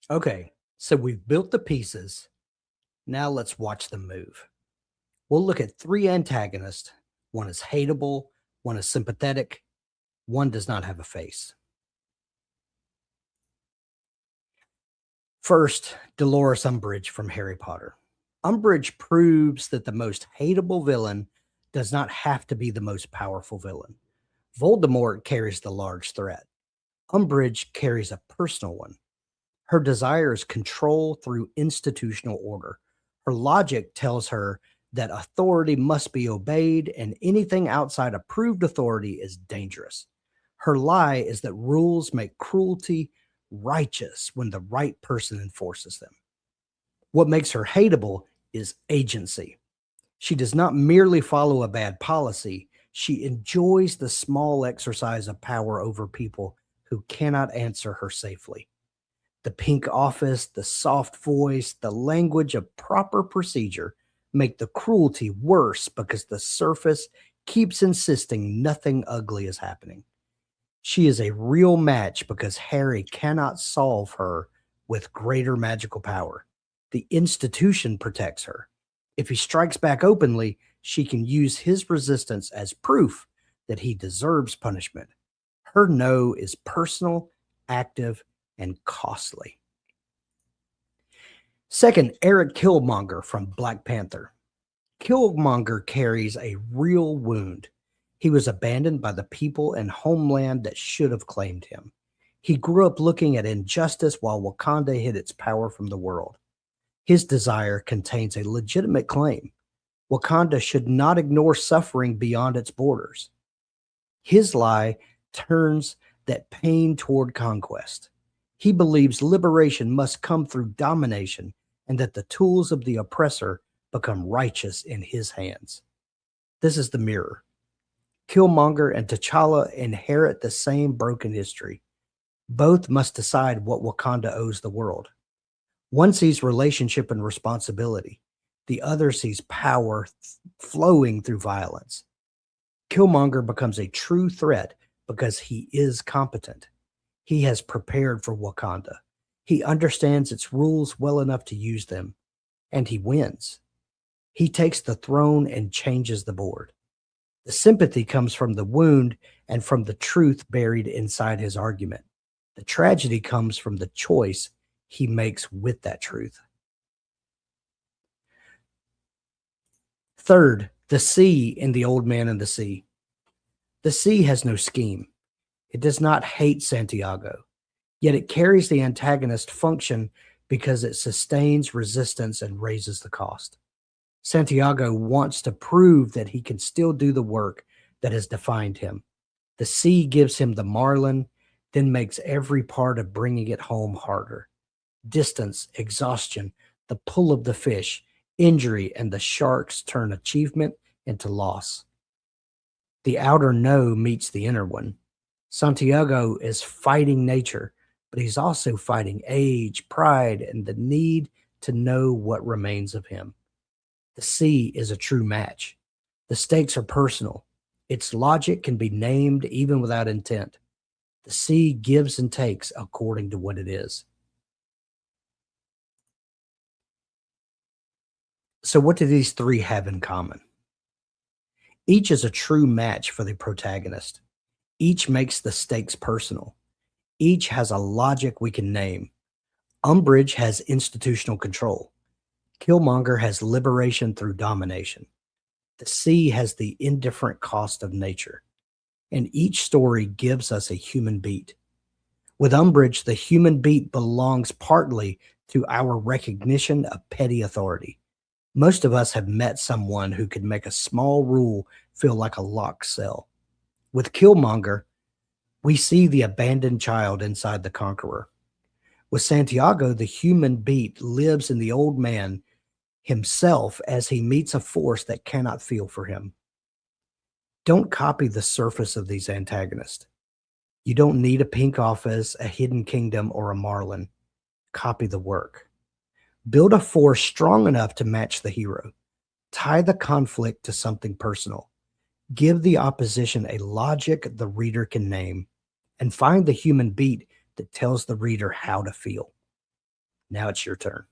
Okay, so we've built the pieces. Now let's watch them move. We'll look at three antagonists. One is hateable, one is sympathetic, one does not have a face. First, Dolores Umbridge from Harry Potter. Umbridge proves that the most hateable villain does not have to be the most powerful villain. Voldemort carries the large threat. Umbridge carries a personal one. Her desire is control through institutional order. Her logic tells her that authority must be obeyed and anything outside approved authority is dangerous. Her lie is that rules make cruelty righteous when the right person enforces them. What makes her hateable is agency. She does not merely follow a bad policy, she enjoys the small exercise of power over people who cannot answer her safely. The pink office, the soft voice, the language of proper procedure make the cruelty worse because the surface keeps insisting nothing ugly is happening. She is a real match because Harry cannot solve her with greater magical power. The institution protects her. If he strikes back openly, she can use his resistance as proof that he deserves punishment. Her no is personal, active, and costly. Second, Eric Killmonger from Black Panther. Killmonger carries a real wound. He was abandoned by the people and homeland that should have claimed him. He grew up looking at injustice while Wakanda hid its power from the world. His desire contains a legitimate claim. Wakanda should not ignore suffering beyond its borders. His lie turns that pain toward conquest. He believes liberation must come through domination and that the tools of the oppressor become righteous in his hands. This is the mirror. Killmonger and T'Challa inherit the same broken history. Both must decide what Wakanda owes the world. One sees relationship and responsibility. The other sees power flowing through violence. Killmonger becomes a true threat because he is competent. He has prepared for Wakanda. He understands its rules well enough to use them, and he wins. He takes the throne and changes the board. The sympathy comes from the wound and from the truth buried inside his argument. The tragedy comes from the choice he makes with that truth. Third, the sea in The Old Man and the Sea. The sea has no scheme. It does not hate Santiago, yet it carries the antagonist function because it sustains resistance and raises the cost. Santiago wants to prove that he can still do the work that has defined him. The sea gives him the marlin, then makes every part of bringing it home harder. Distance, exhaustion, the pull of the fish, injury, and the sharks turn achievement into loss. The outer no meets the inner one. Santiago is fighting nature, but he's also fighting age, pride, and the need to know what remains of him. The sea is a true match. The stakes are personal. Its logic can be named even without intent. The sea gives and takes according to what it is. So, what do these three have in common? Each is a true match for the protagonist. Each makes the stakes personal. Each has a logic we can name. Umbridge has institutional control. Killmonger has liberation through domination. The sea has the indifferent cost of nature. And each story gives us a human beat. With Umbridge, the human beat belongs partly to our recognition of petty authority. Most of us have met someone who could make a small rule feel like a locked cell. With Killmonger, we see the abandoned child inside the conqueror. With Santiago, the human beat lives in the old man himself as he meets a force that cannot feel for him. Don't copy the surface of these antagonists. You don't need a pink office, a hidden kingdom, or a marlin. Copy the work. Build a force strong enough to match the hero. Tie the conflict to something personal. Give the opposition a logic the reader can name, and find the human beat that tells the reader how to feel. Now it's your turn.